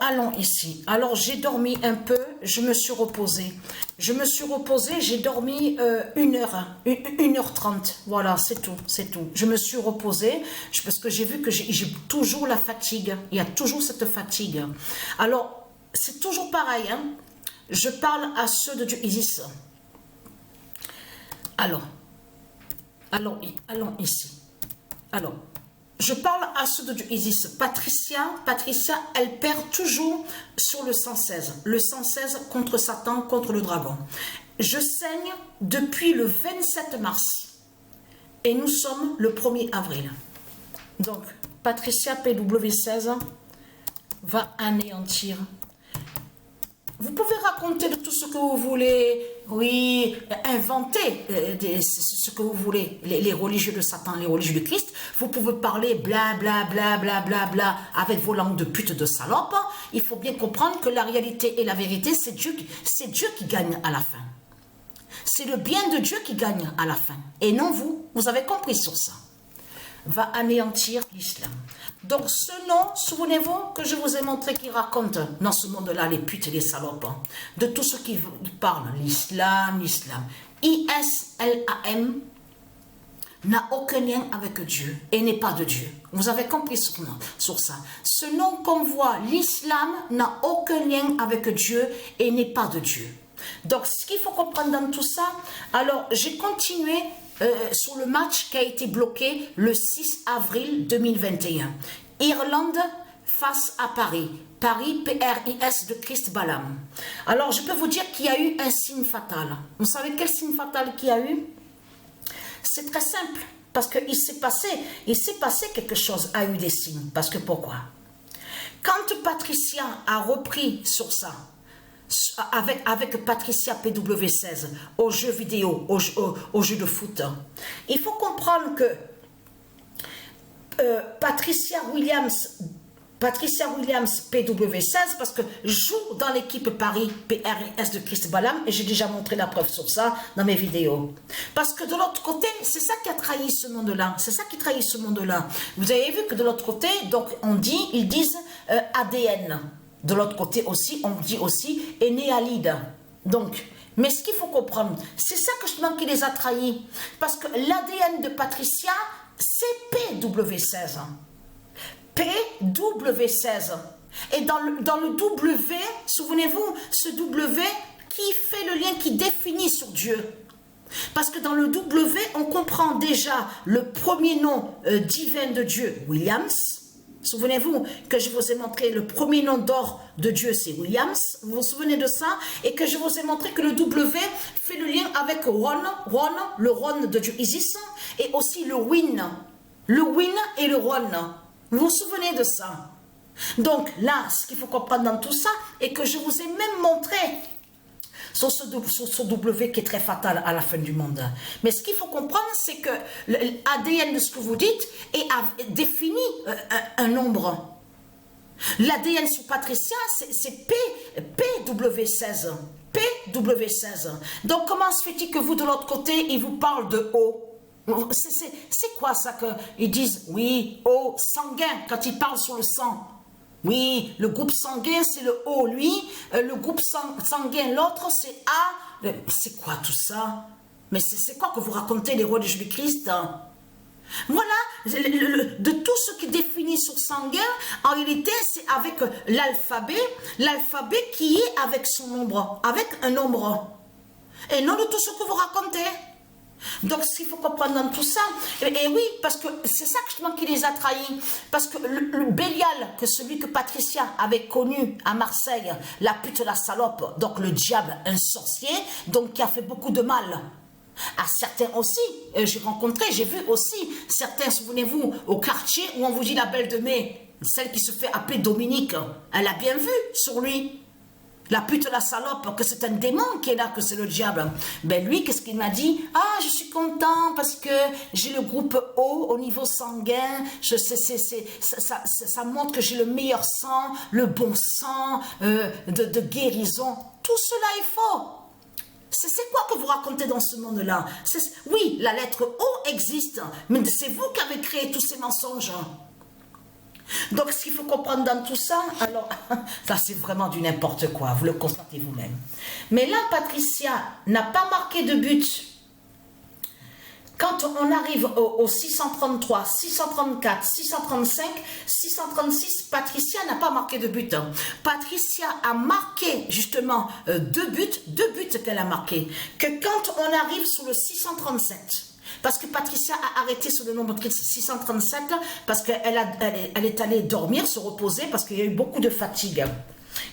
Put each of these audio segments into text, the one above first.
Allons ici. Alors, j'ai dormi un peu, je me suis reposée. J'ai dormi 1h30. Voilà, c'est tout, c'est tout. Je me suis reposée parce que j'ai vu que j'ai toujours la fatigue. Il y a toujours cette fatigue. Alors, c'est toujours pareil, hein. Je parle à ceux de Dieu Isis. Alors, allons ici. Alors, je parle à ceux de Dieu Isis. Patricia, elle perd toujours sur le 116. Le 116 contre Satan, contre le dragon. Je saigne depuis le 27 mars. Et nous sommes le 1er avril. Donc, Patricia PW16 va anéantir. Vous pouvez raconter de tout ce que vous voulez, oui, inventer ce que vous voulez, les religieux de Satan, les religieux de Christ. Vous pouvez parler bla bla bla bla bla bla avec vos langues de pute de salope. Il faut bien comprendre que la réalité et la vérité, c'est Dieu qui gagne à la fin. C'est le bien de Dieu qui gagne à la fin. Et non vous. Vous avez compris sur ça. Va anéantir l'islam. Donc ce nom, souvenez-vous que je vous ai montré qui raconte dans ce monde-là les putes et les salopes, hein, de tout ce qui parle, l'islam, ISLAM n'a aucun lien avec Dieu et n'est pas de Dieu. Vous avez compris sur ça. Ce nom qu'on voit, l'islam n'a aucun lien avec Dieu et n'est pas de Dieu. Donc ce qu'il faut comprendre dans tout ça, alors j'ai continué sur le match qui a été bloqué le 6 avril 2021. Irlande face à Paris. Paris, PRIS de Christ Balaam. Alors, je peux vous dire qu'il y a eu un signe fatal. Vous savez quel signe fatal qu'il y a eu? C'est très simple. Parce qu'il s'est passé quelque chose, a eu des signes. Parce que pourquoi? Quand Patricia a repris sur ça, avec Patricia PW16 aux jeux vidéo, aux jeux de foot. Il faut comprendre que Patricia Williams PW16 parce que joue dans l'équipe Paris PRIS de Christ Balaam et j'ai déjà montré la preuve sur ça dans mes vidéos. Parce que de l'autre côté, c'est ça qui a trahi ce monde-là. C'est ça qui trahit ce monde-là. Vous avez vu que de l'autre côté, donc ils disent ADN. De l'autre côté aussi, on dit aussi Énéalide. Donc, mais ce qu'il faut comprendre, c'est ça que je demande qui les a trahis. Parce que l'ADN de Patricia, c'est PW16. PW16. Et dans le W, souvenez-vous, ce W qui fait le lien, qui définit sur Dieu. Parce que dans le W, on comprend déjà le premier nom divin de Dieu, Williams. Souvenez-vous que je vous ai montré le premier nom d'or de Dieu, c'est Williams. Vous vous souvenez de ça? Et que je vous ai montré que le W fait le lien avec Ron, le Ron de Dieu Isis, et aussi le Win. Le Win et le Ron. Vous vous souvenez de ça? Donc là, ce qu'il faut comprendre dans tout ça, est que je vous ai même montré sur ce W qui est très fatal à la fin du monde. Mais ce qu'il faut comprendre, c'est que l'ADN de ce que vous dites définit un nombre. L'ADN sur Patricia, c'est PW16. PW16. Donc comment se fait-il que vous, de l'autre côté, ils vous parlent de O? C'est quoi ça qu'ils disent? Oui, O, sanguin, quand ils parlent sur le sang. Oui, le groupe sanguin, c'est le O, lui. Le groupe sanguin, l'autre, c'est A. C'est quoi tout ça? Mais c'est quoi que vous racontez, les rois de Jésus-Christ? Voilà, de tout ce qui définit sur sanguin, en réalité, c'est avec l'alphabet qui est avec son nombre, avec un nombre. Et non de tout ce que vous racontez. Donc, ce qu'il faut comprendre dans tout ça, et oui, parce que c'est ça que je demande qui les a trahis. Parce que le Bélial, que celui que Patricia avait connu à Marseille, la pute, la salope, donc le diable, un sorcier, donc qui a fait beaucoup de mal à certains aussi. J'ai vu aussi certains, souvenez-vous, au quartier où on vous dit la belle de mai, celle qui se fait appeler Dominique, elle a bien vu sur lui. La pute, la salope, que c'est un démon qui est là, que c'est le diable. Ben lui, qu'est-ce qu'il m'a dit? Ah, je suis content parce que j'ai le groupe O au niveau sanguin. Ça montre que j'ai le meilleur sang, le bon sang de guérison. Tout cela est faux. C'est quoi que vous racontez dans ce monde-là? Oui, la lettre O existe, mais c'est vous qui avez créé tous ces mensonges. Donc, ce qu'il faut comprendre dans tout ça, alors, ça c'est vraiment du n'importe quoi, vous le constatez vous-même. Mais là, Patricia n'a pas marqué de but. Quand on arrive au 633, 634, 635, 636, Patricia n'a pas marqué de but. Patricia a marqué justement deux buts qu'elle a marqués. Que quand on arrive sur le 637, parce que Patricia a arrêté sur le nombre de 637 parce qu'elle est allée dormir, se reposer parce qu'il y a eu beaucoup de fatigue.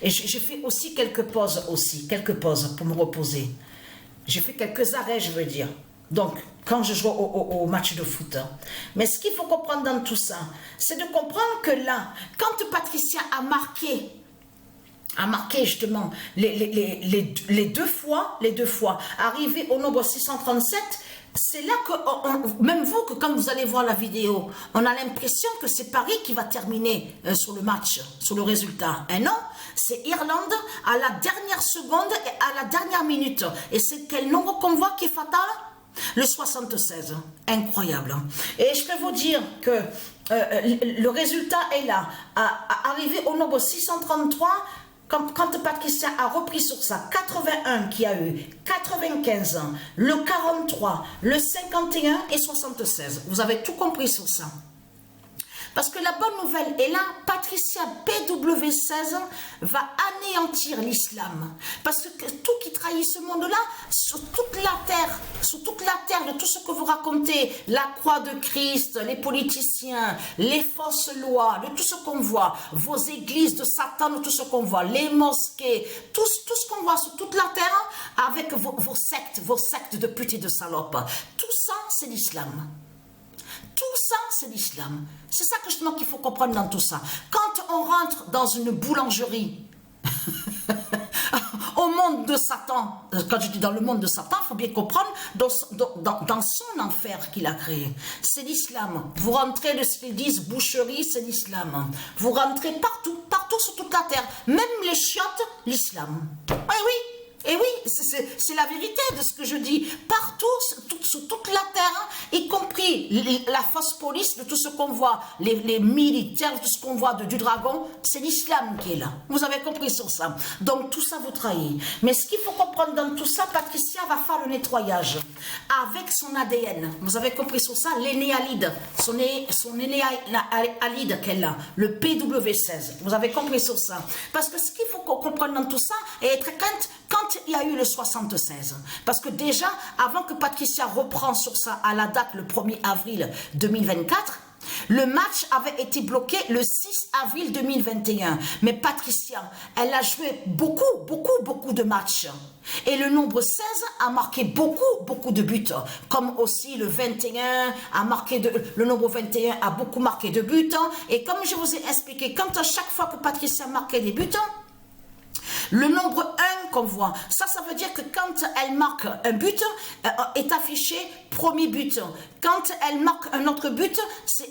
Et j'ai fait aussi quelques pauses pour me reposer. J'ai fait quelques arrêts, je veux dire. Donc, quand je joue au match de foot. Mais ce qu'il faut comprendre dans tout ça, c'est de comprendre que là, quand Patricia a marqué justement les deux fois, arrivé au nombre 637, c'est là que, même vous, que quand vous allez voir la vidéo, on a l'impression que c'est Paris qui va terminer sur le match, sur le résultat. Et non, c'est Irlande à la dernière seconde et à la dernière minute. Et c'est quel nombre qu'on voit qui est fatal? Le 76. Incroyable. Et je peux vous dire que le résultat est là. Arrivé au nombre 633, quand Patricia a repris sur ça, 81 qui a eu, 95, le 43, le 51 et 76. Vous avez tout compris sur ça. Parce que la bonne nouvelle est là, Patricia PW16 va anéantir l'islam. Parce que tout qui trahit ce monde-là, sur toute la terre, de tout ce que vous racontez, la croix de Christ, les politiciens, les fausses lois, de tout ce qu'on voit, vos églises de Satan, de tout ce qu'on voit, les mosquées, tout ce qu'on voit sur toute la terre, avec vos sectes de putes et de salopes. Tout ça, c'est l'islam. Tout ça, c'est l'islam. C'est ça que justement qu'il faut comprendre dans tout ça. Quand on rentre dans une boulangerie, au monde de Satan, quand je dis dans le monde de Satan, il faut bien comprendre dans son enfer qu'il a créé. C'est l'islam. Vous rentrez de ce qu'ils disent boucherie, c'est l'islam. Vous rentrez partout sur toute la terre. Même les chiottes, l'islam. Oui, oui. Et oui, c'est la vérité de ce que je dis. Partout, sur toute la terre, y compris la fausse police, de tout ce qu'on voit, les militaires, de tout ce qu'on voit du dragon, c'est l'islam qui est là. Vous avez compris sur ça. Donc tout ça vous trahit. Mais ce qu'il faut comprendre dans tout ça, Patricia va faire le nettoyage avec son ADN. Vous avez compris sur ça, l'énéalide, son énéalide qu'elle a, le PW16. Vous avez compris sur ça. Parce que ce qu'il faut qu'on comprenne dans tout ça, et être quand il y a eu le 76, parce que déjà, avant que Patricia reprend sur ça à la date le 1er avril 2024, le match avait été bloqué le 6 avril 2021. Mais Patricia, elle a joué beaucoup de matchs. Et le nombre 16 a marqué beaucoup de buts. Comme aussi le 21 a marqué le nombre 21 a beaucoup marqué de buts. Et comme je vous ai expliqué, quand à chaque fois que Patricia marquait des buts, le nombre 1 qu'on voit, ça veut dire que quand elle marque un but, est affiché premier but. Quand elle marque un autre but,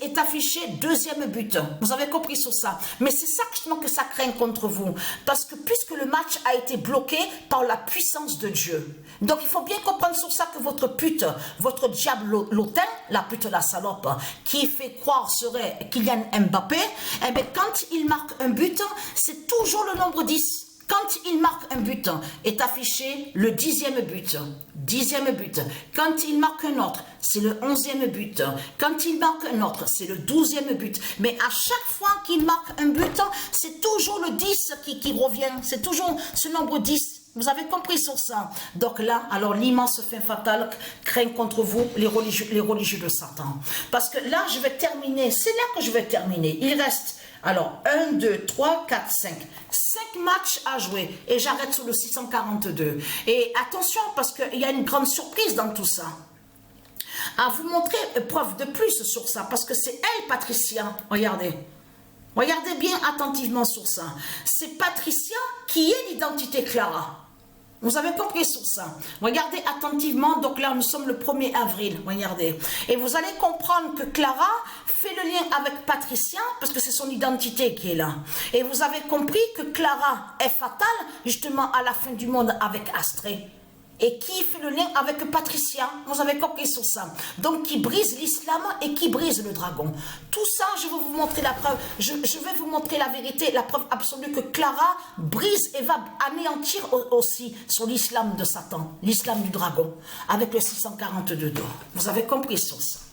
est affiché deuxième but. Vous avez compris sur ça. Mais c'est ça justement que ça craint contre vous. Parce que puisque le match a été bloqué par la puissance de Dieu. Donc il faut bien comprendre sur ça que votre pute, votre diable l'autin, la pute la salope, qui fait croire serait Kylian Mbappé, eh bien quand il marque un but, c'est toujours le nombre 10. Quand il marque un but, est affiché le 10e but. 10e but. Quand il marque un autre, c'est le 11e but. Quand il marque un autre, c'est le 12e but. Mais à chaque fois qu'il marque un but, c'est toujours le 10 qui revient. C'est toujours ce nombre 10. Vous avez compris sur ça. Donc là, alors l'immense fin fatale craint contre vous les religieux de Satan. Parce que là, je vais terminer. C'est là que je vais terminer. Il reste... Alors, 1, 2, 3, 4, 5. 5 matchs à jouer. Et j'arrête sur le 642. Et attention, parce qu'il y a une grande surprise dans tout ça. À vous montrer preuve de plus sur ça. Parce que c'est elle, Patricia. Regardez. Regardez bien attentivement sur ça. C'est Patricia qui est l'identité Clara. Vous avez compris sur ça. Regardez attentivement. Donc là, nous sommes le 1er avril. Regardez. Et vous allez comprendre que Clara fait le lien avec Patricia parce que c'est son identité qui est là. Et vous avez compris que Clara est fatale justement à la fin du monde avec Astrée. Et qui fait le lien avec Patricia, vous avez compris sur ça. Donc qui brise l'islam et qui brise le dragon. Tout ça, je vais vous montrer la preuve. Je vais vous montrer la vérité, la preuve absolue que Clara brise et va anéantir aussi sur l'islam de Satan, l'islam du dragon, avec le 642 d'or. Vous avez compris sur ça.